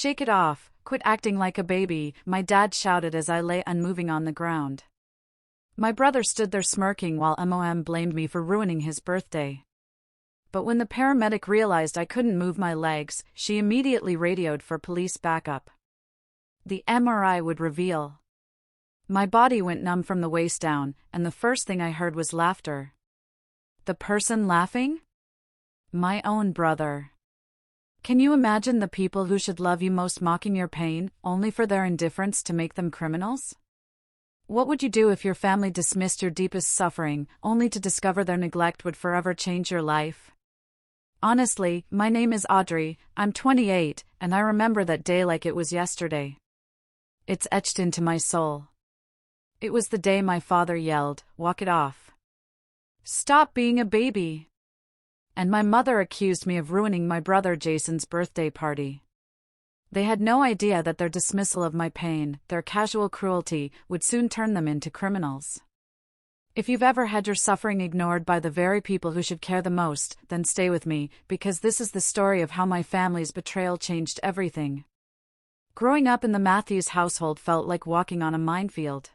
"Shake it off, quit acting like a baby," my dad shouted as I lay unmoving on the ground. My brother stood there smirking while Mom blamed me for ruining his birthday. But when the paramedic realized I couldn't move my legs, she immediately radioed for police backup. The MRI would reveal. My body went numb from the waist down, and the first thing I heard was laughter. The person laughing? My own brother. Can you imagine the people who should love you most mocking your pain, only for their indifference to make them criminals? What would you do if your family dismissed your deepest suffering, only to discover their neglect would forever change your life? Honestly, my name is Audrey, I'm 28, and I remember that day like it was yesterday. It's etched into my soul. It was the day my father yelled, "Walk it off. Stop being a baby." And my mother accused me of ruining my brother Jason's birthday party. They had no idea that their dismissal of my pain, their casual cruelty, would soon turn them into criminals. If you've ever had your suffering ignored by the very people who should care the most, then stay with me, because this is the story of how my family's betrayal changed everything. Growing up in the Matthews household felt like walking on a minefield.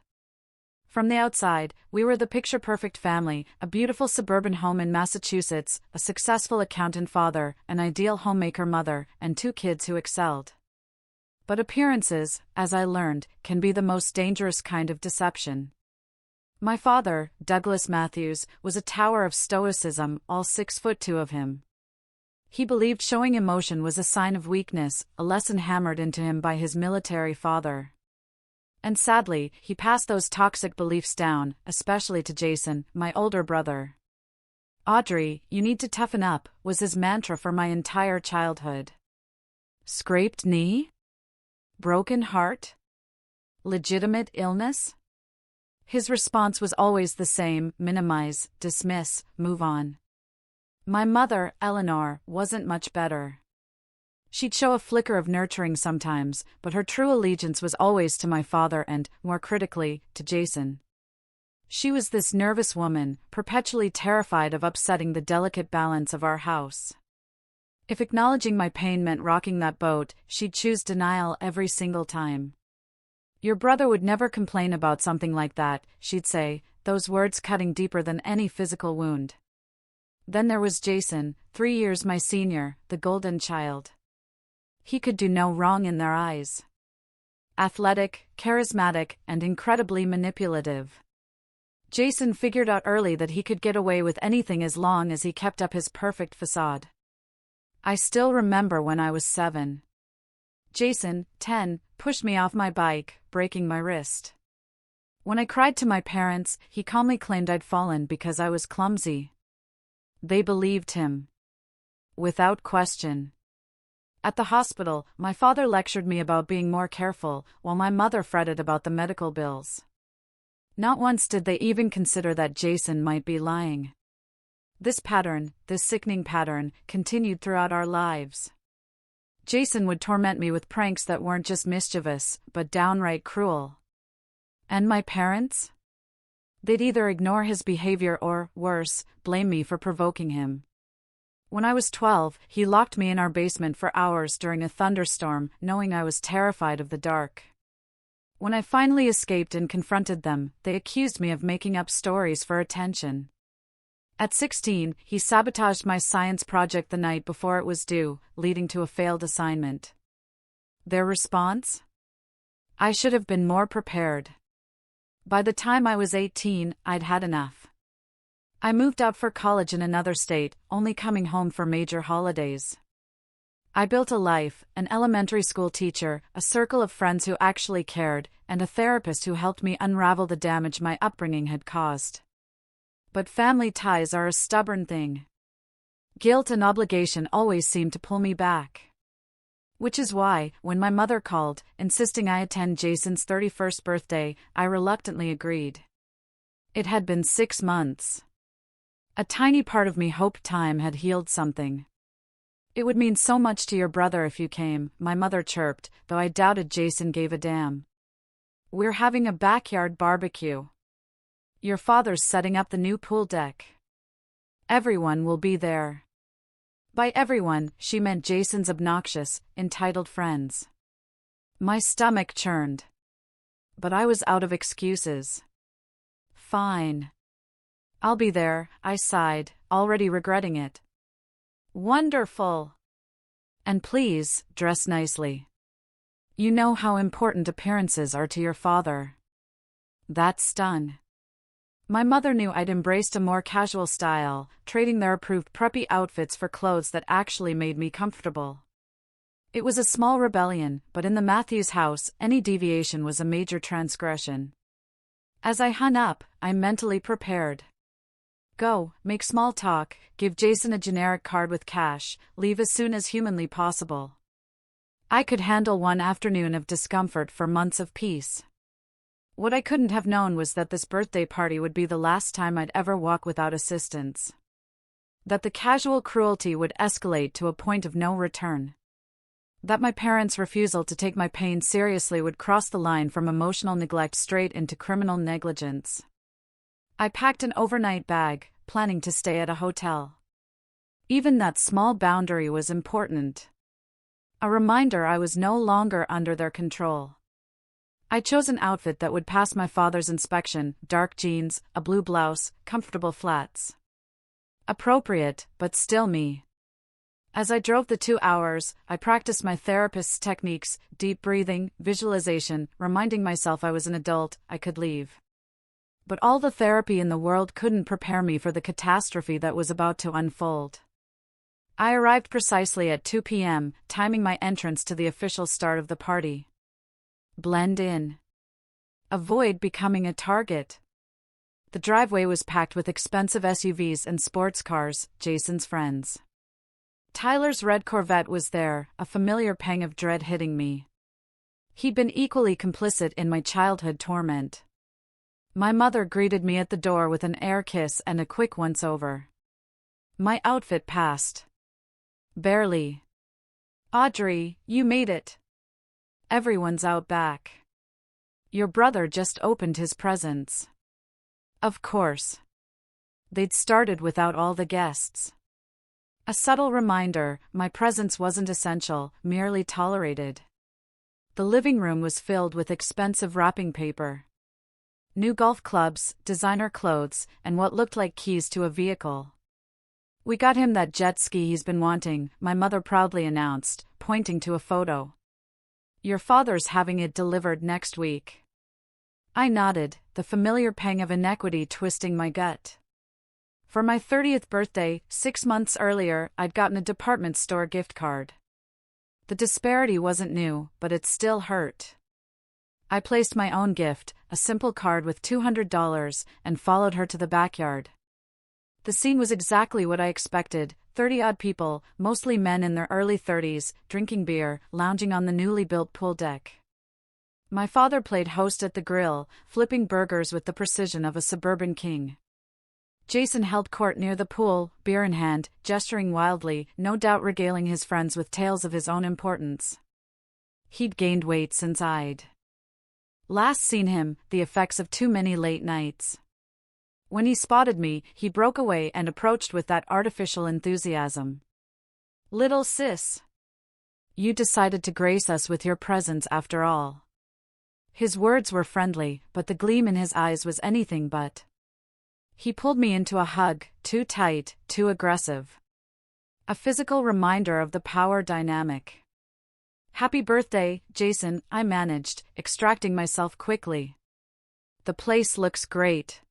From the outside, we were the picture-perfect family, a beautiful suburban home in Massachusetts, a successful accountant father, an ideal homemaker mother, and 2 kids who excelled. But appearances, as I learned, can be the most dangerous kind of deception. My father, Douglas Matthews, was a tower of stoicism, all 6'2" of him. He believed showing emotion was a sign of weakness, a lesson hammered into him by his military father. And sadly, he passed those toxic beliefs down, especially to Jason, my older brother. "Audrey, you need to toughen up," was his mantra for my entire childhood. Scraped knee? Broken heart? Legitimate illness? His response was always the same: minimize, dismiss, move on. My mother, Eleanor, wasn't much better. She'd show a flicker of nurturing sometimes, but her true allegiance was always to my father and, more critically, to Jason. She was this nervous woman, perpetually terrified of upsetting the delicate balance of our house. If acknowledging my pain meant rocking that boat, she'd choose denial every single time. "Your brother would never complain about something like that," she'd say, those words cutting deeper than any physical wound. Then there was Jason, 3 years my senior, the golden child. He could do no wrong in their eyes. Athletic, charismatic, and incredibly manipulative. Jason figured out early that he could get away with anything as long as he kept up his perfect facade. I still remember when I was 7. Jason, 10, pushed me off my bike, breaking my wrist. When I cried to my parents, he calmly claimed I'd fallen because I was clumsy. They believed him. Without question. At the hospital, my father lectured me about being more careful, while my mother fretted about the medical bills. Not once did they even consider that Jason might be lying. This sickening pattern, continued throughout our lives. Jason would torment me with pranks that weren't just mischievous, but downright cruel. And my parents? They'd either ignore his behavior or, worse, blame me for provoking him. When I was 12, he locked me in our basement for hours during a thunderstorm, knowing I was terrified of the dark. When I finally escaped and confronted them, they accused me of making up stories for attention. At 16, he sabotaged my science project the night before it was due, leading to a failed assignment. Their response? I should have been more prepared. By the time I was 18, I'd had enough. I moved out for college in another state, only coming home for major holidays. I built a life, an elementary school teacher, a circle of friends who actually cared, and a therapist who helped me unravel the damage my upbringing had caused. But family ties are a stubborn thing. Guilt and obligation always seemed to pull me back. Which is why, when my mother called, insisting I attend Jason's 31st birthday, I reluctantly agreed. It had been 6 months. A tiny part of me hoped time had healed something. "It would mean so much to your brother if you came," my mother chirped, though I doubted Jason gave a damn. "We're having a backyard barbecue. Your father's setting up the new pool deck. Everyone will be there." By everyone, she meant Jason's obnoxious, entitled friends. My stomach churned. But I was out of excuses. Fine. I'll be there, I sighed, already regretting it. Wonderful. And please, dress nicely. You know how important appearances are to your father. That stung. My mother knew I'd embraced a more casual style, trading their approved preppy outfits for clothes that actually made me comfortable. It was a small rebellion, but in the Matthews house, any deviation was a major transgression. As I hung up, I mentally prepared. Go, make small talk, give Jason a generic card with cash, leave as soon as humanly possible. I could handle one afternoon of discomfort for months of peace. What I couldn't have known was that this birthday party would be the last time I'd ever walk without assistance. That the casual cruelty would escalate to a point of no return. That my parents' refusal to take my pain seriously would cross the line from emotional neglect straight into criminal negligence. I packed an overnight bag, planning to stay at a hotel. Even that small boundary was important. A reminder I was no longer under their control. I chose an outfit that would pass my father's inspection: dark jeans, a blue blouse, comfortable flats. Appropriate, but still me. As I drove the 2 hours, I practiced my therapist's techniques: deep breathing, visualization, reminding myself I was an adult, I could leave. But all the therapy in the world couldn't prepare me for the catastrophe that was about to unfold. I arrived precisely at 2 p.m., timing my entrance to the official start of the party. Blend in. Avoid becoming a target. The driveway was packed with expensive SUVs and sports cars, Jason's friends. Tyler's red Corvette was there, a familiar pang of dread hitting me. He'd been equally complicit in my childhood torment. My mother greeted me at the door with an air kiss and a quick once-over. My outfit passed. Barely. Audrey, you made it. Everyone's out back. Your brother just opened his presents. Of course. They'd started without all the guests. A subtle reminder, my presence wasn't essential, merely tolerated. The living room was filled with expensive wrapping paper. New golf clubs, designer clothes, and what looked like keys to a vehicle. We got him that jet ski he's been wanting, my mother proudly announced, pointing to a photo. Your father's having it delivered next week. I nodded, the familiar pang of inequity twisting my gut. For my 30th birthday, 6 months earlier, I'd gotten a department store gift card. The disparity wasn't new, but it still hurt. I placed my own gift, a simple card with $200, and followed her to the backyard. The scene was exactly what I expected: 30-odd people, mostly men in their early 30s, drinking beer, lounging on the newly built pool deck. My father played host at the grill, flipping burgers with the precision of a suburban king. Jason held court near the pool, beer in hand, gesturing wildly, no doubt regaling his friends with tales of his own importance. He'd gained weight since I'd last seen him, the effects of too many late nights. When he spotted me, he broke away and approached with that artificial enthusiasm. Little sis. You decided to grace us with your presence after all. His words were friendly, but the gleam in his eyes was anything but. He pulled me into a hug, too tight, too aggressive. A physical reminder of the power dynamic. Happy birthday, Jason, I managed, extracting myself quickly. The place looks great.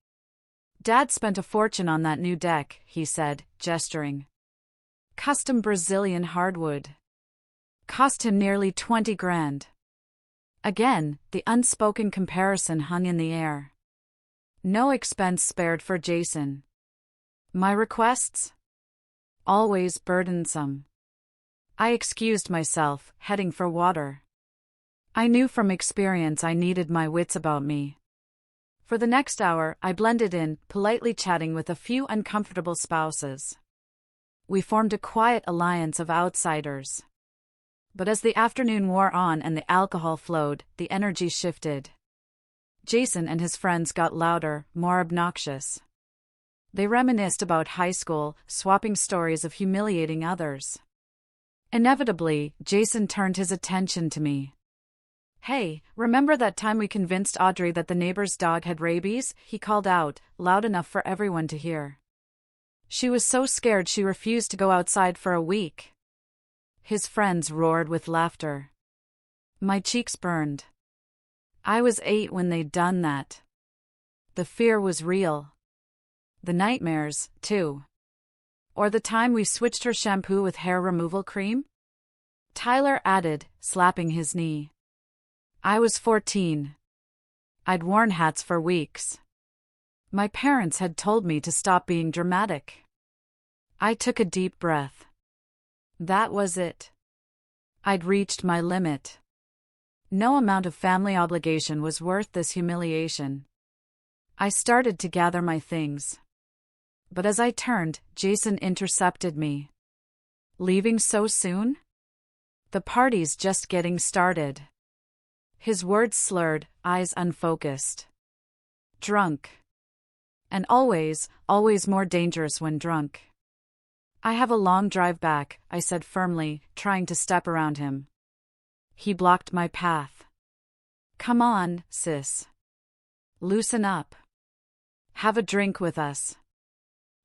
Dad spent a fortune on that new deck, he said, gesturing. Custom Brazilian hardwood. Cost him nearly 20 grand. Again, the unspoken comparison hung in the air. No expense spared for Jason. My requests? Always burdensome. I excused myself, heading for water. I knew from experience I needed my wits about me. For the next hour, I blended in, politely chatting with a few uncomfortable spouses. We formed a quiet alliance of outsiders. But as the afternoon wore on and the alcohol flowed, the energy shifted. Jason and his friends got louder, more obnoxious. They reminisced about high school, swapping stories of humiliating others. Inevitably, Jason turned his attention to me. Hey, remember that time we convinced Audrey that the neighbor's dog had rabies? He called out, loud enough for everyone to hear. She was so scared she refused to go outside for a week. His friends roared with laughter. My cheeks burned. I was 8 when they'd done that. The fear was real. The nightmares, too. Or the time we switched her shampoo with hair removal cream? Tyler added, slapping his knee. I was 14. I'd worn hats for weeks. My parents had told me to stop being dramatic. I took a deep breath. That was it. I'd reached my limit. No amount of family obligation was worth this humiliation. I started to gather my things. But as I turned, Jason intercepted me. Leaving so soon? The party's just getting started. His words slurred, eyes unfocused. Drunk. And always more dangerous when drunk. I have a long drive back, I said firmly, trying to step around him. He blocked my path. Come on, sis. Loosen up. Have a drink with us.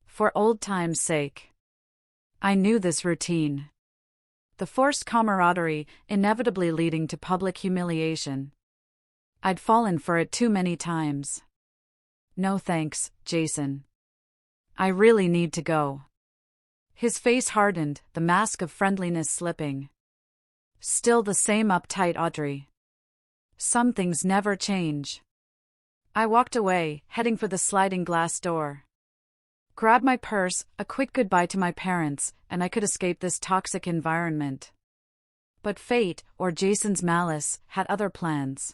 For old time's sake. I knew this routine. The forced camaraderie, inevitably leading to public humiliation. I'd fallen for it too many times. No thanks, Jason. I really need to go. His face hardened, the mask of friendliness slipping. Still the same uptight Audrey. Some things never change. I walked away, heading for the sliding glass door. Grabbed my purse, a quick goodbye to my parents, and I could escape this toxic environment. But fate, or Jason's malice, had other plans.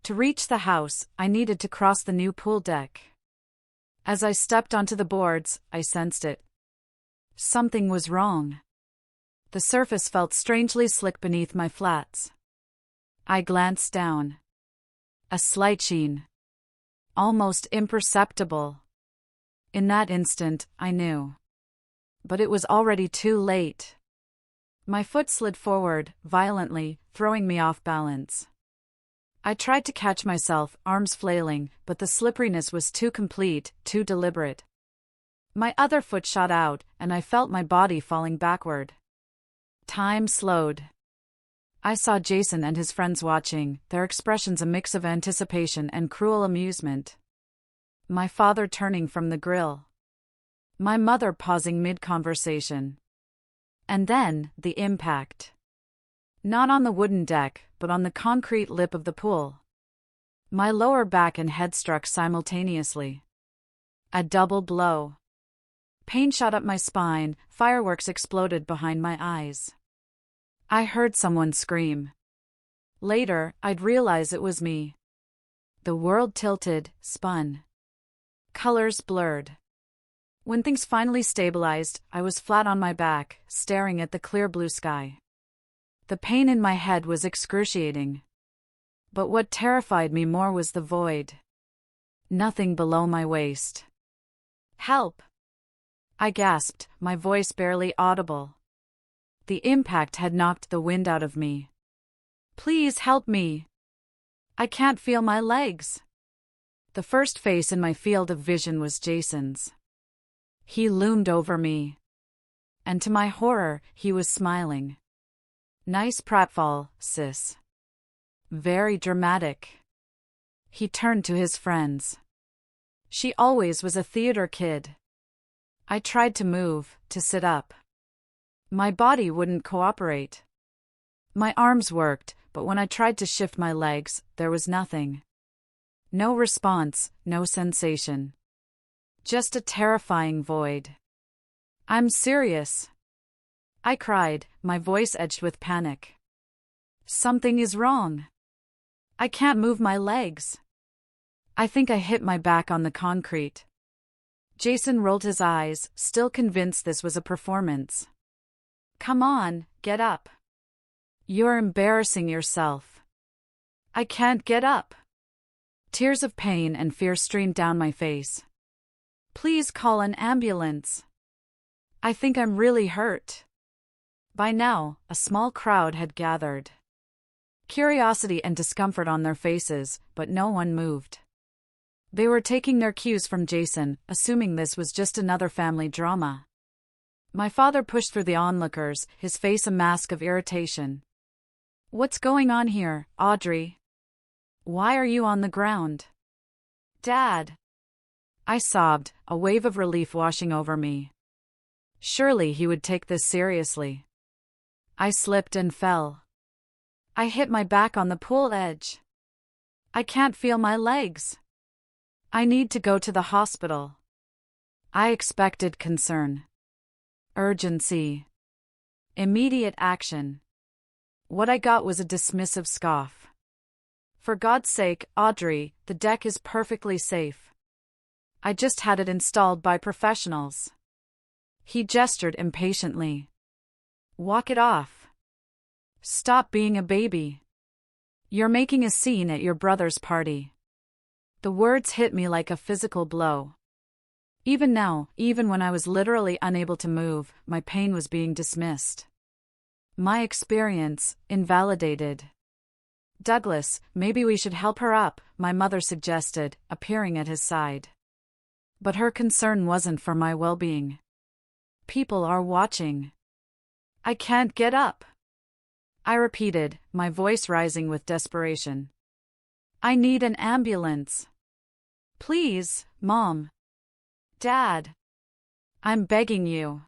To reach the house, I needed to cross the new pool deck. As I stepped onto the boards, I sensed it. Something was wrong. The surface felt strangely slick beneath my flats. I glanced down. A slight sheen. Almost imperceptible. In that instant, I knew. But it was already too late. My foot slid forward, violently, throwing me off balance. I tried to catch myself, arms flailing, but the slipperiness was too complete, too deliberate. My other foot shot out, and I felt my body falling backward. Time slowed. I saw Jason and his friends watching, their expressions a mix of anticipation and cruel amusement. My father turning from the grill. My mother pausing mid-conversation. And then, the impact. Not on the wooden deck, but on the concrete lip of the pool. My lower back and head struck simultaneously. A double blow. Pain shot up my spine, fireworks exploded behind my eyes. I heard someone scream. Later, I'd realize it was me. The world tilted, spun. Colors blurred. When things finally stabilized, I was flat on my back, staring at the clear blue sky. The pain in my head was excruciating. But what terrified me more was the void. Nothing below my waist. Help! I gasped, my voice barely audible. The impact had knocked the wind out of me. Please help me. I can't feel my legs. The first face in my field of vision was Jason's. He loomed over me. And to my horror, he was smiling. Nice pratfall, sis. Very dramatic. He turned to his friends. She always was a theater kid. I tried to move, to sit up. My body wouldn't cooperate. My arms worked, but when I tried to shift my legs, there was nothing. No response, no sensation. Just a terrifying void. I'm serious. I cried, my voice edged with panic. Something is wrong. I can't move my legs. I think I hit my back on the concrete. Jason rolled his eyes, still convinced this was a performance. Come on, get up. You're embarrassing yourself. I can't get up. Tears of pain and fear streamed down my face. Please call an ambulance. I think I'm really hurt. By now, a small crowd had gathered. curiosity and discomfort on their faces, but no one moved. They were taking their cues from Jason, assuming this was just another family drama. My father pushed through the onlookers, his face a mask of irritation. "What's going on here, Audrey? Why are you on the ground?" "Dad!" I sobbed, a wave of relief washing over me. Surely he would take this seriously. I slipped and fell. I hit my back on the pool edge. I can't feel my legs. I need to go to the hospital. I expected concern. Urgency. Immediate action. What I got was a dismissive scoff. "For God's sake, Audrey, the deck is perfectly safe. I just had it installed by professionals." He gestured impatiently. "Walk it off. Stop being a baby. You're making a scene at your brother's party." The words hit me like a physical blow. Even now, even when I was literally unable to move, my pain was being dismissed. My experience, invalidated. "Douglas, maybe we should help her up," my mother suggested, appearing at his side. But her concern wasn't for my well-being. "People are watching. I can't get up," I repeated, my voice rising with desperation. "I need an ambulance. Please, Mom. Dad. I'm begging you.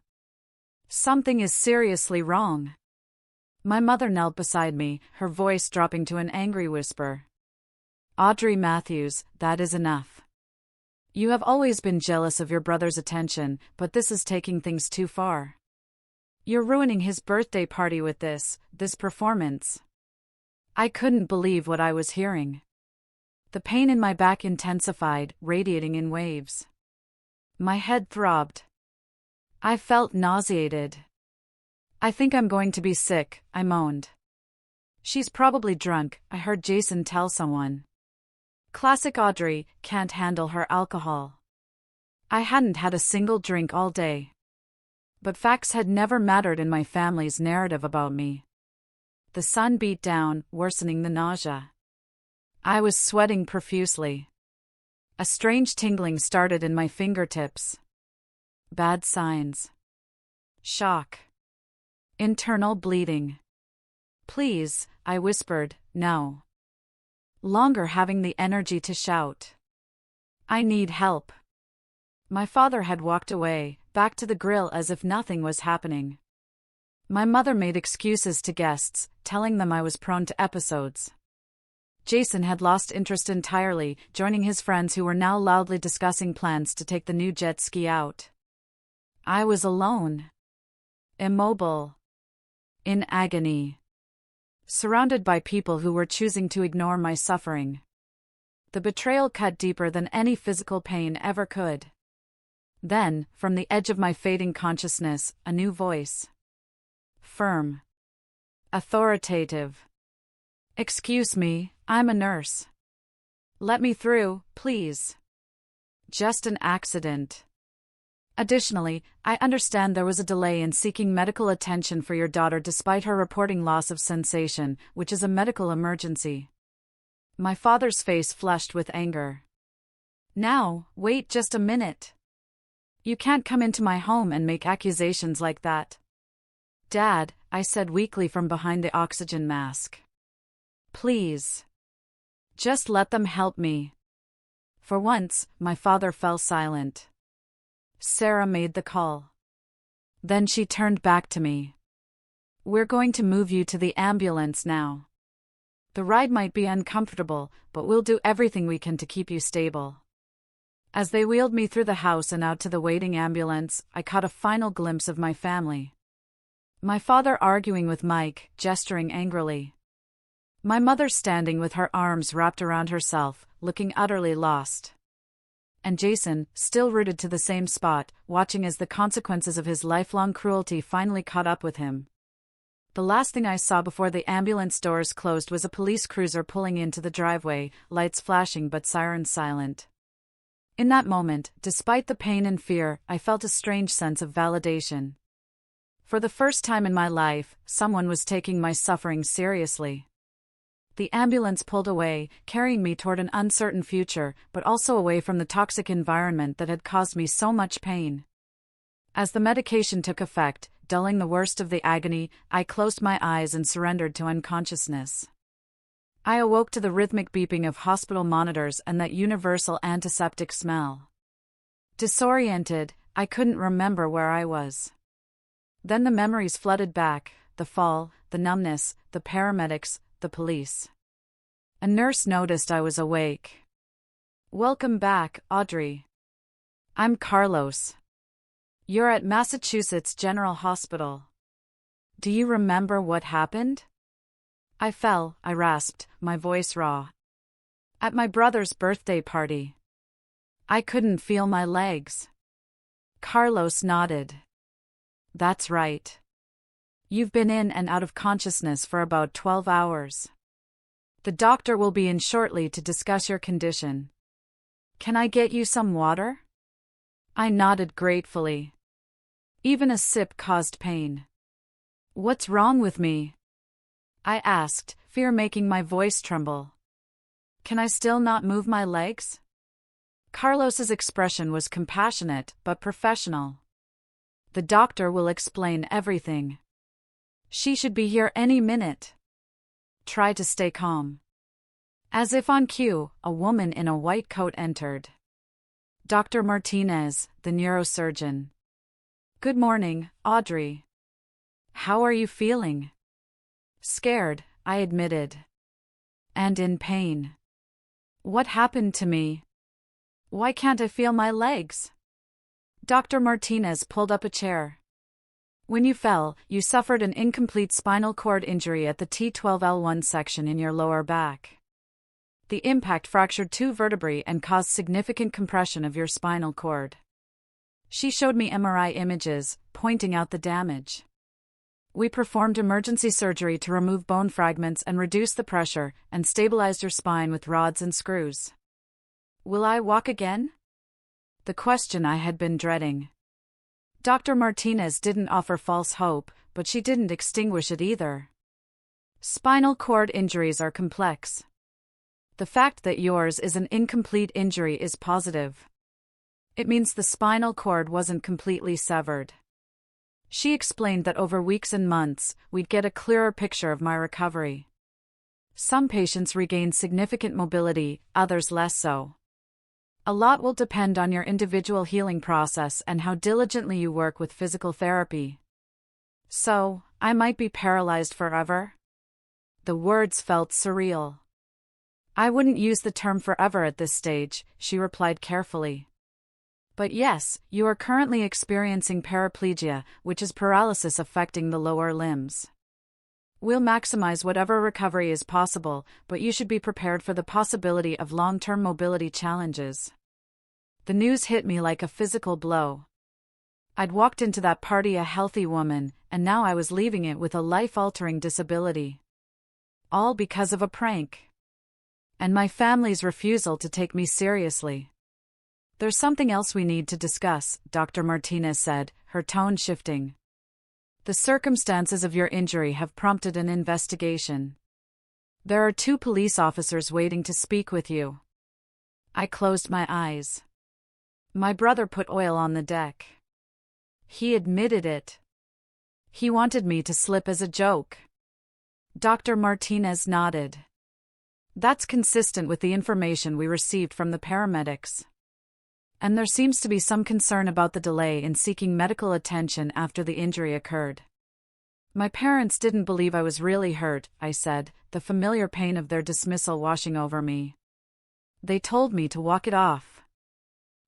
Something is seriously wrong." My mother knelt beside me, her voice dropping to an angry whisper. "Audrey Matthews, that is enough. You have always been jealous of your brother's attention, but this is taking things too far. You're ruining his birthday party with this performance." I couldn't believe what I was hearing. The pain in my back intensified, radiating in waves. My head throbbed. I felt nauseated. "I think I'm going to be sick," I moaned. "She's probably drunk," I heard Jason tell someone. Classic Audrey, can't handle her alcohol. I hadn't had a single drink all day. But facts had never mattered in my family's narrative about me. The sun beat down, worsening the nausea. I was sweating profusely. A strange tingling started in my fingertips. Bad signs. Shock. Internal bleeding. "Please," I whispered, "no." Longer having the energy to shout. "I need help." My father had walked away, back to the grill as if nothing was happening. My mother made excuses to guests, telling them I was prone to episodes. Jason had lost interest entirely, joining his friends who were now loudly discussing plans to take the new jet ski out. I was alone. Immobile. In agony. Surrounded by people who were choosing to ignore my suffering. The betrayal cut deeper than any physical pain ever could. Then, from the edge of my fading consciousness, a new voice. Firm. Authoritative. "Excuse me, I'm a nurse. Let me through, please. Just an accident. Additionally, I understand there was a delay in seeking medical attention for your daughter despite her reporting loss of sensation, which is a medical emergency." My father's face flushed with anger. "Now, wait just a minute. You can't come into my home and make accusations like that." "Dad," I said weakly from behind the oxygen mask. "Please. Just let them help me." For once, my father fell silent. Sarah made the call. Then she turned back to me. "We're going to move you to the ambulance now. The ride might be uncomfortable, but we'll do everything we can to keep you stable." As they wheeled me through the house and out to the waiting ambulance, I caught a final glimpse of my family. My father arguing with Mike, gesturing angrily. My mother standing with her arms wrapped around herself, looking utterly lost. And Jason, still rooted to the same spot, watching as the consequences of his lifelong cruelty finally caught up with him. The last thing I saw before the ambulance doors closed was a police cruiser pulling into the driveway, lights flashing but sirens silent. In that moment, despite the pain and fear, I felt a strange sense of validation. For the first time in my life, someone was taking my suffering seriously. The ambulance pulled away, carrying me toward an uncertain future, but also away from the toxic environment that had caused me so much pain. As the medication took effect, dulling the worst of the agony, I closed my eyes and surrendered to unconsciousness. I awoke to the rhythmic beeping of hospital monitors and that universal antiseptic smell. Disoriented, I couldn't remember where I was. Then the memories flooded back, the fall, the numbness, the paramedics, the police. A nurse noticed I was awake. "Welcome back, Audrey. I'm Carlos. You're at Massachusetts General Hospital. Do you remember what happened?" "I fell," I rasped, my voice raw. "At my brother's birthday party. I couldn't feel my legs." Carlos nodded. "That's right. You've been in and out of consciousness for about 12 hours. The doctor will be in shortly to discuss your condition. Can I get you some water?" I nodded gratefully. Even a sip caused pain. "What's wrong with me?" I asked, fear making my voice tremble. "Can I still not move my legs?" Carlos's expression was compassionate but professional. "The doctor will explain everything. She should be here any minute. Try to stay calm." As if on cue, a woman in a white coat entered. Dr. Martinez, the neurosurgeon. "Good morning, Audrey. How are you feeling?" "Scared," I admitted. "And in pain. What happened to me? Why can't I feel my legs?" Dr. Martinez pulled up a chair. "When you fell, you suffered an incomplete spinal cord injury at the T12L1 section in your lower back. The impact fractured 2 vertebrae and caused significant compression of your spinal cord." She showed me MRI images, pointing out the damage. "We performed emergency surgery to remove bone fragments and reduce the pressure, and stabilized your spine with rods and screws." "Will I walk again?" The question I had been dreading. Dr. Martinez didn't offer false hope, but she didn't extinguish it either. "Spinal cord injuries are complex. The fact that yours is an incomplete injury is positive. It means the spinal cord wasn't completely severed." She explained that over weeks and months, we'd get a clearer picture of my recovery. Some patients regain significant mobility, others less so. A lot will depend on your individual healing process and how diligently you work with physical therapy. "So, I might be paralyzed forever?" The words felt surreal. "I wouldn't use the term forever at this stage," she replied carefully. "But yes, you are currently experiencing paraplegia, which is paralysis affecting the lower limbs. We'll maximize whatever recovery is possible, but you should be prepared for the possibility of long-term mobility challenges." The news hit me like a physical blow. I'd walked into that party a healthy woman, and now I was leaving it with a life-altering disability. All because of a prank. And my family's refusal to take me seriously. "There's something else we need to discuss," Dr. Martinez said, her tone shifting. "The circumstances of your injury have prompted an investigation. There are 2 police officers waiting to speak with you." I closed my eyes. My brother put oil on the deck. He admitted it. He wanted me to slip as a joke. Dr. Martinez nodded. "That's consistent with the information we received from the paramedics. And there seems to be some concern about the delay in seeking medical attention after the injury occurred." "My parents didn't believe I was really hurt," I said, the familiar pain of their dismissal washing over me. "They told me to walk it off.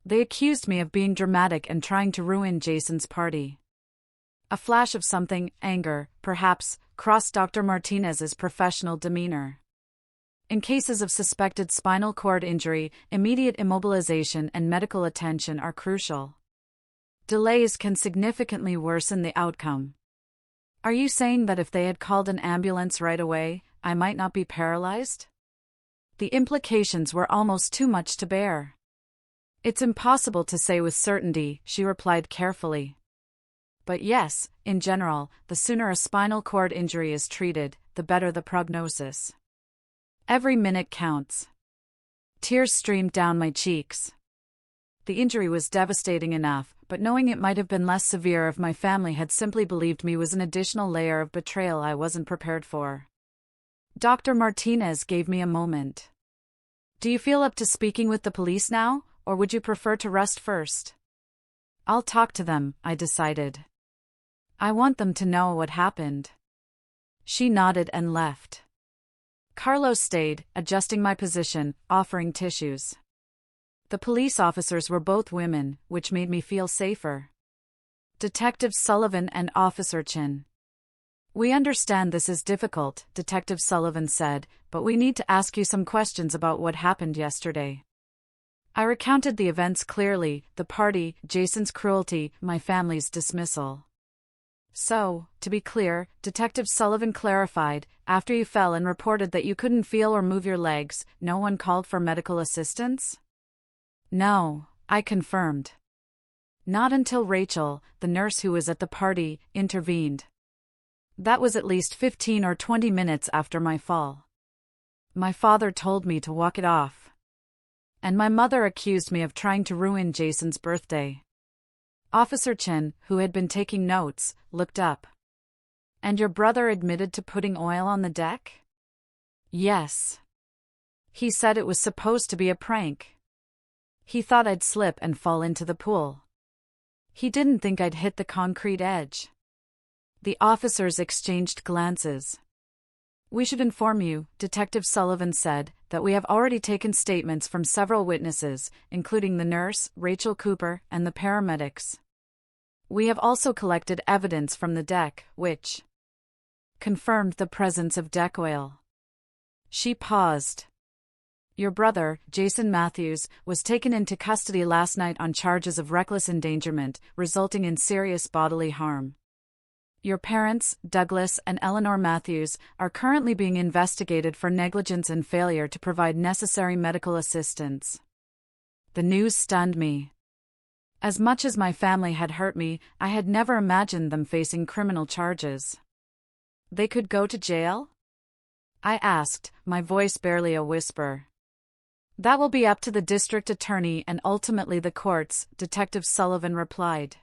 They accused me of being dramatic and trying to ruin Jason's party." A flash of something, anger, perhaps, crossed Dr. Martinez's professional demeanor. "In cases of suspected spinal cord injury, immediate immobilization and medical attention are crucial. Delays can significantly worsen the outcome." "Are you saying that if they had called an ambulance right away, I might not be paralyzed?" The implications were almost too much to bear. "It's impossible to say with certainty," she replied carefully. "But yes, in general, the sooner a spinal cord injury is treated, the better the prognosis. Every minute counts. Tears streamed down my cheeks. The injury was devastating enough, but knowing it might have been less severe if my family had simply believed me was an additional layer of betrayal I wasn't prepared for. Dr. Martinez gave me a moment. "Do you feel up to speaking with the police now, or would you prefer to rest first?" "I'll talk to them," I decided. "I want them to know what happened." She nodded and left. Carlos stayed, adjusting my position, offering tissues. The police officers were both women, which made me feel safer. Detective Sullivan and Officer Chin. "We understand this is difficult," Detective Sullivan said, "but we need to ask you some questions about what happened yesterday." I recounted the events clearly, the party, Jason's cruelty, my family's dismissal. "So, to be clear," Detective Sullivan clarified, "after you fell and reported that you couldn't feel or move your legs, no one called for medical assistance?" "No," I confirmed. "Not until Rachel, the nurse who was at the party, intervened. That was at least 15 or 20 minutes after my fall. My father told me to walk it off. And my mother accused me of trying to ruin Jason's birthday." Officer Chen, who had been taking notes, looked up. "And your brother admitted to putting oil on the deck?" "Yes. He said it was supposed to be a prank. He thought I'd slip and fall into the pool. He didn't think I'd hit the concrete edge." The officers exchanged glances. "We should inform you," Detective Sullivan said, "that we have already taken statements from several witnesses, including the nurse, Rachel Cooper, and the paramedics. We have also collected evidence from the deck, which confirmed the presence of deck oil." She paused. "Your brother, Jason Matthews, was taken into custody last night on charges of reckless endangerment, resulting in serious bodily harm. Your parents, Douglas and Eleanor Matthews, are currently being investigated for negligence and failure to provide necessary medical assistance." The news stunned me. As much as my family had hurt me, I had never imagined them facing criminal charges. "They could go to jail?" I asked, my voice barely a whisper. "That will be up to the district attorney and ultimately the courts," Detective Sullivan replied.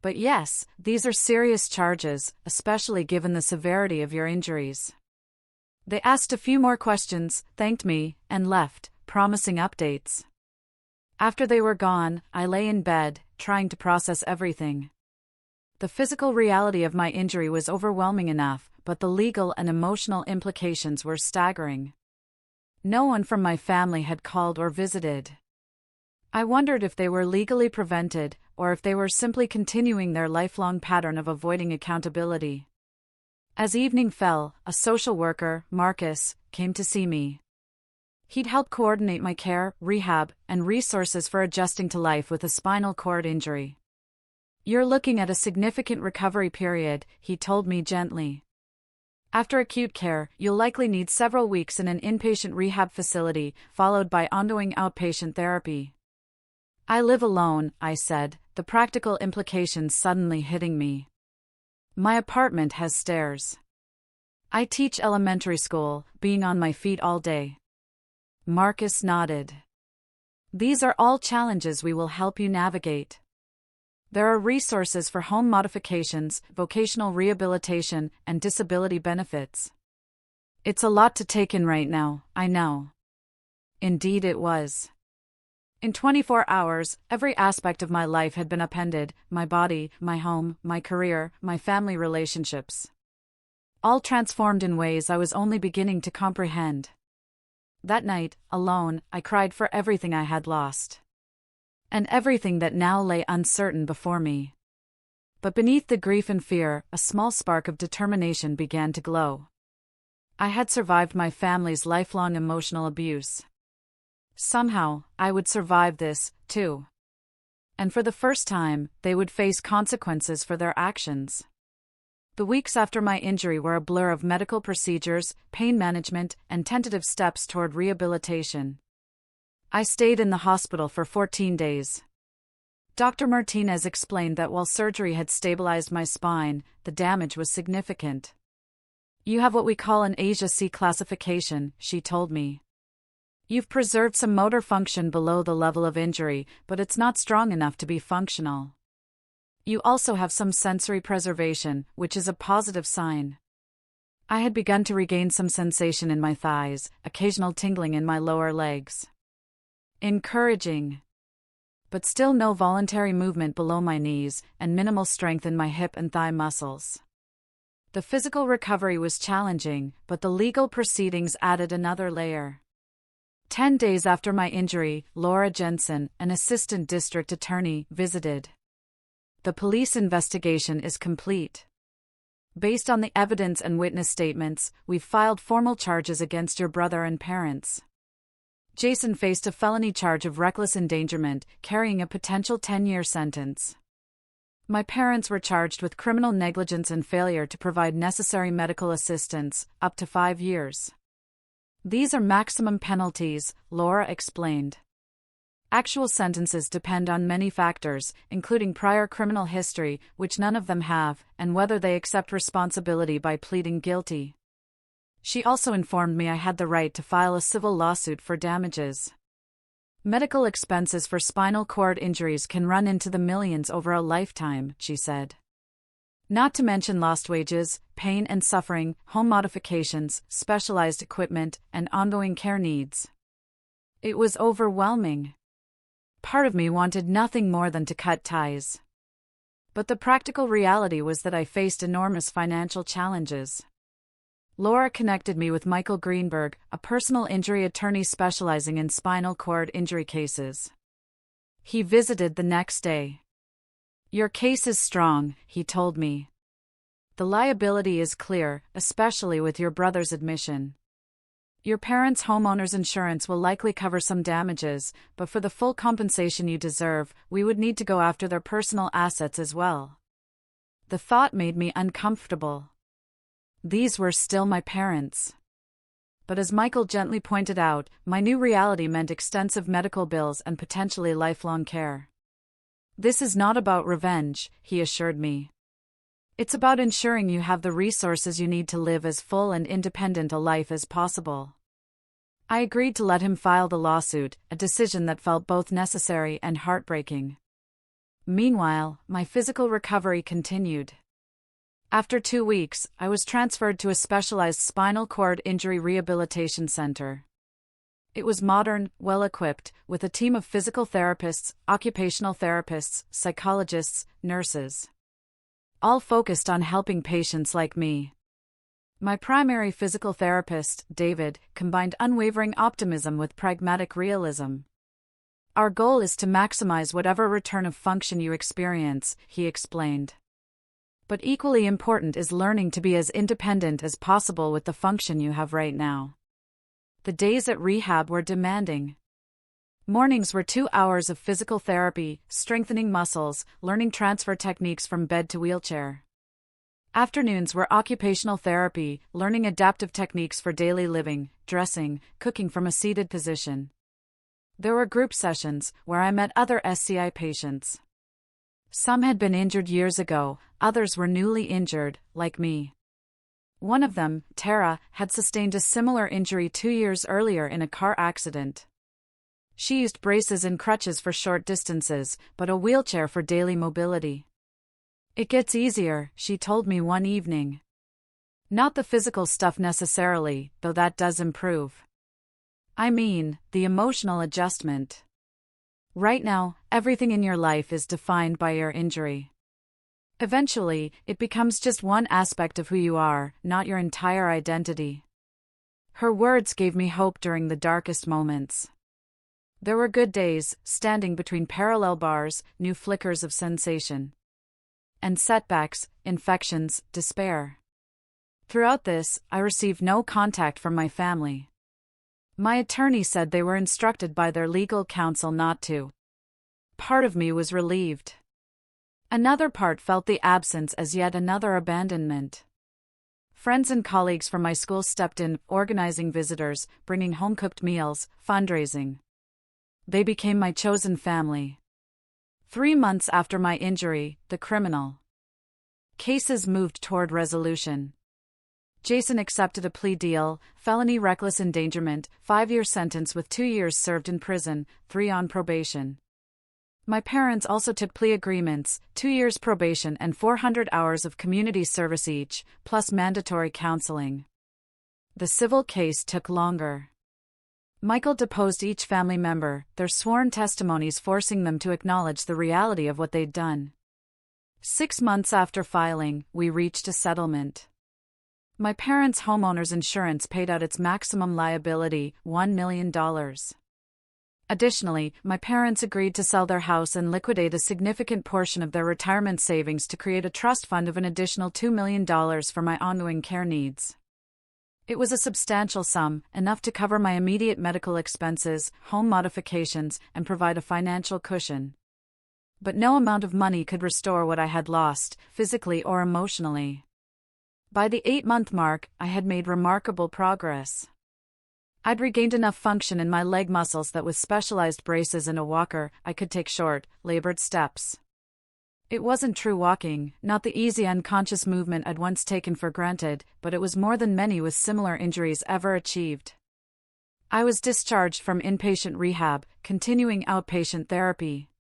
"But yes, these are serious charges, especially given the severity of your injuries." They asked a few more questions, thanked me, and left, promising updates. After they were gone, I lay in bed, trying to process everything. The physical reality of my injury was overwhelming enough, but the legal and emotional implications were staggering. No one from my family had called or visited. I wondered if they were legally prevented, or if they were simply continuing their lifelong pattern of avoiding accountability. As evening fell, a social worker, Marcus, came to see me. He'd help coordinate my care, rehab, and resources for adjusting to life with a spinal cord injury. "You're looking at a significant recovery period," he told me gently. "After acute care, you'll likely need several weeks in an inpatient rehab facility, followed by ongoing outpatient therapy." "I live alone," I said, the practical implications suddenly hitting me. "My apartment has stairs. I teach elementary school, being on my feet all day." Marcus nodded. "These are all challenges we will help you navigate. There are resources for home modifications, vocational rehabilitation, and disability benefits." It's a lot to take in right now, I know. Indeed it was. In 24 hours, every aspect of my life had been upended: my body, my home, my career, my family relationships. All transformed in ways I was only beginning to comprehend. That night, alone, I cried for everything I had lost. And everything that now lay uncertain before me. But beneath the grief and fear, a small spark of determination began to glow. I had survived my family's lifelong emotional abuse. Somehow, I would survive this, too. And for the first time, they would face consequences for their actions. The weeks after my injury were a blur of medical procedures, pain management, and tentative steps toward rehabilitation. I stayed in the hospital for 14 days. Dr. Martinez explained that while surgery had stabilized my spine, the damage was significant. You have what we call an Asia C classification, she told me. You've preserved some motor function below the level of injury, but it's not strong enough to be functional. You also have some sensory preservation, which is a positive sign. I had begun to regain some sensation in my thighs, occasional tingling in my lower legs. Encouraging. But still no voluntary movement below my knees, and minimal strength in my hip and thigh muscles. The physical recovery was challenging, but the legal proceedings added another layer. 10 days after my injury, Laura Jensen, an assistant district attorney, visited. The police investigation is complete. Based on the evidence and witness statements, we've filed formal charges against your brother and parents. Jason faced a felony charge of reckless endangerment, carrying a potential 10-year sentence. My parents were charged with criminal negligence and failure to provide necessary medical assistance, up to 5 years. These are maximum penalties, Laura explained. Actual sentences depend on many factors, including prior criminal history, which none of them have, and whether they accept responsibility by pleading guilty. She also informed me I had the right to file a civil lawsuit for damages. Medical expenses for spinal cord injuries can run into the millions over a lifetime, she said. Not to mention lost wages, pain and suffering, home modifications, specialized equipment, and ongoing care needs. It was overwhelming. Part of me wanted nothing more than to cut ties. But the practical reality was that I faced enormous financial challenges. Laura connected me with Michael Greenberg, a personal injury attorney specializing in spinal cord injury cases. He visited the next day. Your case is strong, he told me. The liability is clear, especially with your brother's admission. Your parents' homeowner's insurance will likely cover some damages, but for the full compensation you deserve, we would need to go after their personal assets as well. The thought made me uncomfortable. These were still my parents. But as Michael gently pointed out, my new reality meant extensive medical bills and potentially lifelong care. This is not about revenge, he assured me. It's about ensuring you have the resources you need to live as full and independent a life as possible. I agreed to let him file the lawsuit, a decision that felt both necessary and heartbreaking. Meanwhile, my physical recovery continued. After 2 weeks, I was transferred to a specialized spinal cord injury rehabilitation center. It was modern, well-equipped, with a team of physical therapists, occupational therapists, psychologists, nurses. All focused on helping patients like me. My primary physical therapist, David, combined unwavering optimism with pragmatic realism. Our goal is to maximize whatever return of function you experience, he explained. But equally important is learning to be as independent as possible with the function you have right now. The days at rehab were demanding. Mornings were 2 hours of physical therapy, strengthening muscles, learning transfer techniques from bed to wheelchair. Afternoons were occupational therapy, learning adaptive techniques for daily living, dressing, cooking from a seated position. There were group sessions, where I met other SCI patients. Some had been injured years ago, others were newly injured, like me. One of them, Tara, had sustained a similar injury 2 years earlier in a car accident. She used braces and crutches for short distances, but a wheelchair for daily mobility. It gets easier, she told me one evening. Not the physical stuff necessarily, though that does improve. I mean, the emotional adjustment. Right now, everything in your life is defined by your injury. Eventually, it becomes just one aspect of who you are, not your entire identity. Her words gave me hope during the darkest moments. There were good days, standing between parallel bars, new flickers of sensation. And setbacks, infections, despair. Throughout this, I received no contact from my family. My attorney said they were instructed by their legal counsel not to. Part of me was relieved. Another part felt the absence as yet another abandonment. Friends and colleagues from my school stepped in, organizing visitors, bringing home-cooked meals, fundraising. They became my chosen family. 3 months after my injury, the criminal cases moved toward resolution. Jason accepted a plea deal, felony reckless endangerment, 5-year sentence with 2 years served in prison, 3 on probation. My parents also took plea agreements, 2 years probation and 400 hours of community service each, plus mandatory counseling. The civil case took longer. Michael deposed each family member, their sworn testimonies forcing them to acknowledge the reality of what they'd done. 6 months after filing, we reached a settlement. My parents' homeowner's insurance paid out its maximum liability, $1 million. Additionally, my parents agreed to sell their house and liquidate a significant portion of their retirement savings to create a trust fund of an additional $2 million for my ongoing care needs. It was a substantial sum, enough to cover my immediate medical expenses, home modifications, and provide a financial cushion. But no amount of money could restore what I had lost, physically or emotionally. By the 8-month mark, I had made remarkable progress. I'd regained enough function in my leg muscles that with specialized braces and a walker, I could take short, labored steps. It wasn't true walking, not the easy unconscious movement I'd once taken for granted, but it was more than many with similar injuries ever achieved. I was discharged from inpatient rehab, continuing outpatient therapy.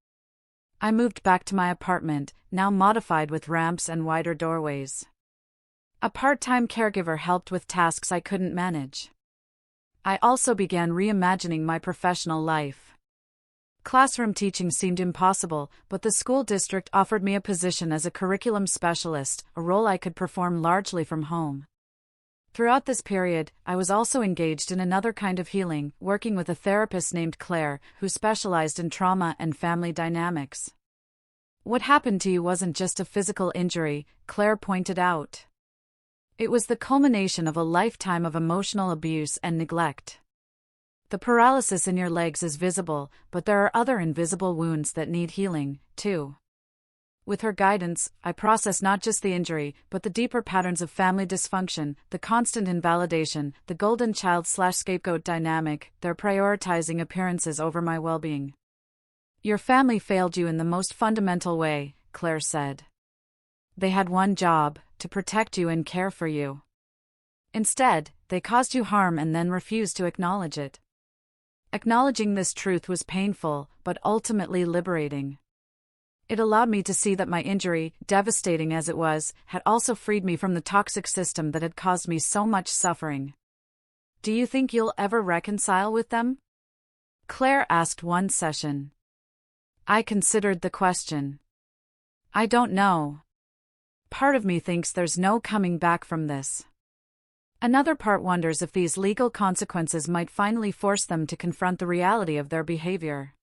I moved back to my apartment, now modified with ramps and wider doorways. A part-time caregiver helped with tasks I couldn't manage. I also began reimagining my professional life. Classroom teaching seemed impossible, but the school district offered me a position as a curriculum specialist, a role I could perform largely from home. Throughout this period, I was also engaged in another kind of healing, working with a therapist named Claire, who specialized in trauma and family dynamics. What happened to you wasn't just a physical injury, Claire pointed out. It was the culmination of a lifetime of emotional abuse and neglect. The paralysis in your legs is visible, but there are other invisible wounds that need healing, too. With her guidance, I processed not just the injury, but the deeper patterns of family dysfunction, the constant invalidation, the golden child/scapegoat dynamic, their prioritizing appearances over my well-being. Your family failed you in the most fundamental way, Claire said. They had one job, to protect you and care for you. Instead, they caused you harm and then refused to acknowledge it. Acknowledging this truth was painful, but ultimately liberating. It allowed me to see that my injury, devastating as it was, had also freed me from the toxic system that had caused me so much suffering. Do you think you'll ever reconcile with them? Claire asked one session. I considered the question. I don't know. Part of me thinks there's no coming back from this. Another part wonders if these legal consequences might finally force them to confront the reality of their behavior.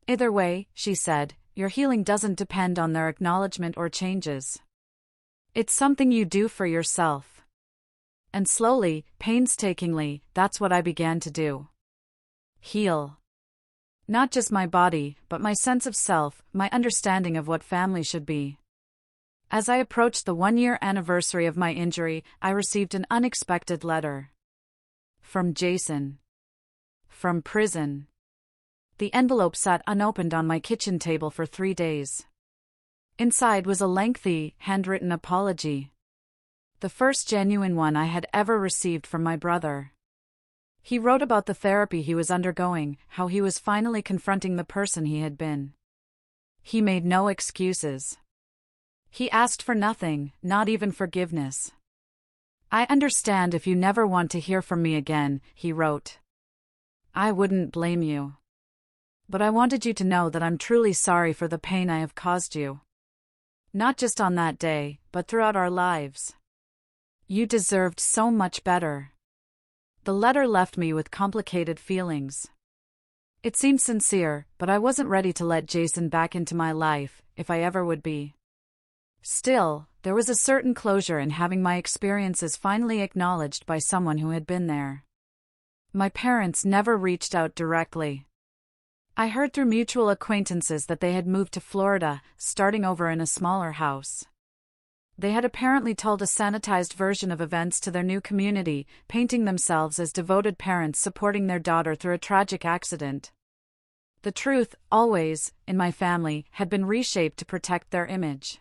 Either way, she said, your healing doesn't depend on their acknowledgement or changes. It's something you do for yourself. And slowly, painstakingly, that's what I began to do. Heal. Not just my body, but my sense of self, my understanding of what family should be. As I approached the 1-year anniversary of my injury, I received an unexpected letter. From Jason. From prison. The envelope sat unopened on my kitchen table for 3 days. Inside was a lengthy, handwritten apology. The first genuine one I had ever received from my brother. He wrote about the therapy he was undergoing, how he was finally confronting the person he had been. He made no excuses. He asked for nothing, not even forgiveness. I understand if you never want to hear from me again, he wrote. I wouldn't blame you. But I wanted you to know that I'm truly sorry for the pain I have caused you. Not just on that day, but throughout our lives. You deserved so much better. The letter left me with complicated feelings. It seemed sincere, but I wasn't ready to let Jason back into my life, if I ever would be. Still, there was a certain closure in having my experiences finally acknowledged by someone who had been there. My parents never reached out directly. I heard through mutual acquaintances that they had moved to Florida, starting over in a smaller house. They had apparently told a sanitized version of events to their new community, painting themselves as devoted parents supporting their daughter through a tragic accident. The truth, always, in my family, had been reshaped to protect their image.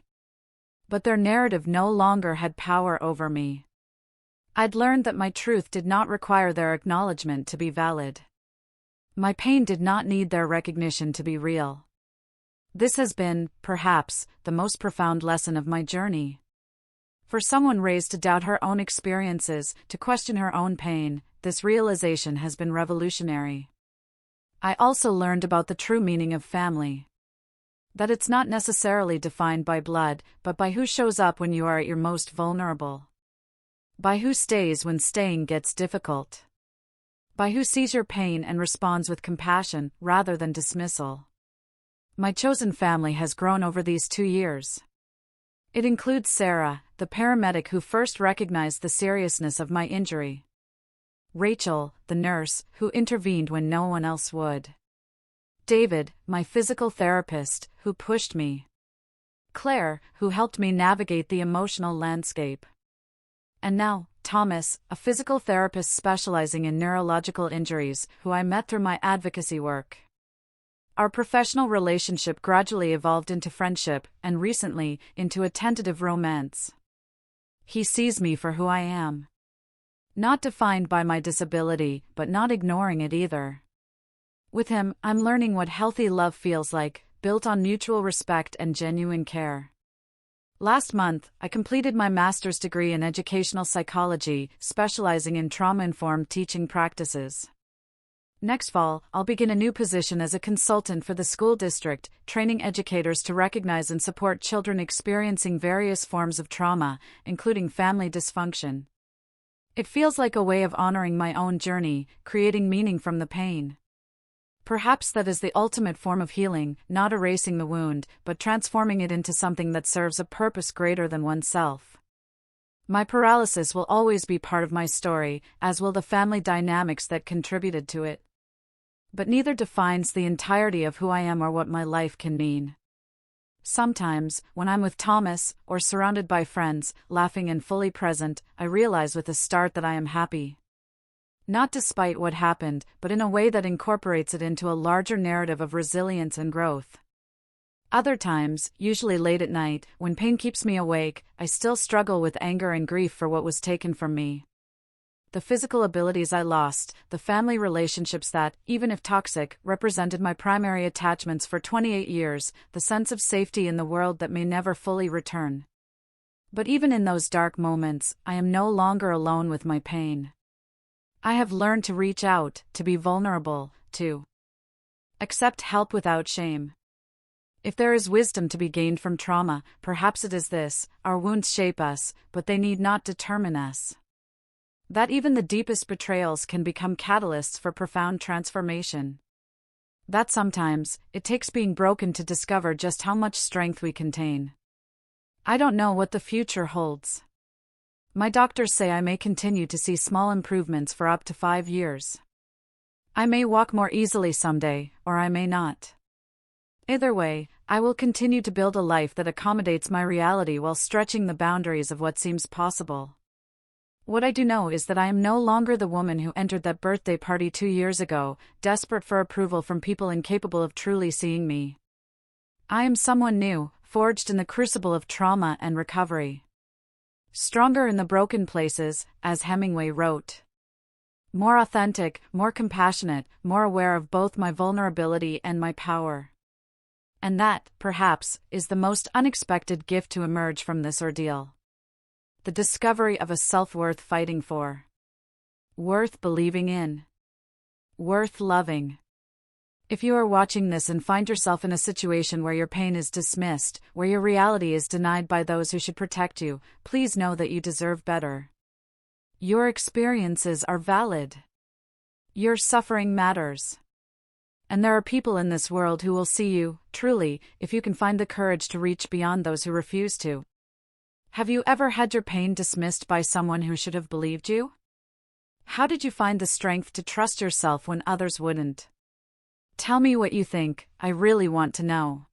But their narrative no longer had power over me. I'd learned that my truth did not require their acknowledgement to be valid. My pain did not need their recognition to be real. This has been, perhaps, the most profound lesson of my journey. For someone raised to doubt her own experiences, to question her own pain, this realization has been revolutionary. I also learned about the true meaning of family. That it's not necessarily defined by blood, but by who shows up when you are at your most vulnerable. By who stays when staying gets difficult. By who sees your pain and responds with compassion, rather than dismissal. My chosen family has grown over these 2 years. It includes Sarah, the paramedic who first recognized the seriousness of my injury. Rachel, the nurse, who intervened when no one else would. David, my physical therapist, who pushed me. Claire, who helped me navigate the emotional landscape. And now, Thomas, a physical therapist specializing in neurological injuries, who I met through my advocacy work. Our professional relationship gradually evolved into friendship, and recently, into a tentative romance. He sees me for who I am. Not defined by my disability, but not ignoring it either. With him, I'm learning what healthy love feels like, built on mutual respect and genuine care. Last month, I completed my master's degree in educational psychology, specializing in trauma-informed teaching practices. Next fall, I'll begin a new position as a consultant for the school district, training educators to recognize and support children experiencing various forms of trauma, including family dysfunction. It feels like a way of honoring my own journey, creating meaning from the pain. Perhaps that is the ultimate form of healing, not erasing the wound, but transforming it into something that serves a purpose greater than oneself. My paralysis will always be part of my story, as will the family dynamics that contributed to it. But neither defines the entirety of who I am or what my life can mean. Sometimes, when I'm with Thomas, or surrounded by friends, laughing and fully present, I realize with a start that I am happy. Not despite what happened, but in a way that incorporates it into a larger narrative of resilience and growth. Other times, usually late at night, when pain keeps me awake, I still struggle with anger and grief for what was taken from me. The physical abilities I lost, the family relationships that, even if toxic, represented my primary attachments for 28 years, the sense of safety in the world that may never fully return. But even in those dark moments, I am no longer alone with my pain. I have learned to reach out, to be vulnerable, to accept help without shame. If there is wisdom to be gained from trauma, perhaps it is this: our wounds shape us, but they need not determine us. That even the deepest betrayals can become catalysts for profound transformation. That sometimes, it takes being broken to discover just how much strength we contain. I don't know what the future holds. My doctors say I may continue to see small improvements for up to 5 years. I may walk more easily someday, or I may not. Either way, I will continue to build a life that accommodates my reality while stretching the boundaries of what seems possible. What I do know is that I am no longer the woman who entered that birthday party 2 years ago, desperate for approval from people incapable of truly seeing me. I am someone new, forged in the crucible of trauma and recovery. Stronger in the broken places, as Hemingway wrote. More authentic, more compassionate, more aware of both my vulnerability and my power. And that, perhaps, is the most unexpected gift to emerge from this ordeal. The discovery of a self-worth fighting for. Worth believing in. Worth loving. If you are watching this and find yourself in a situation where your pain is dismissed, where your reality is denied by those who should protect you, please know that you deserve better. Your experiences are valid. Your suffering matters. And there are people in this world who will see you, truly, if you can find the courage to reach beyond those who refuse to. Have you ever had your pain dismissed by someone who should have believed you? How did you find the strength to trust yourself when others wouldn't? Tell me what you think, I really want to know.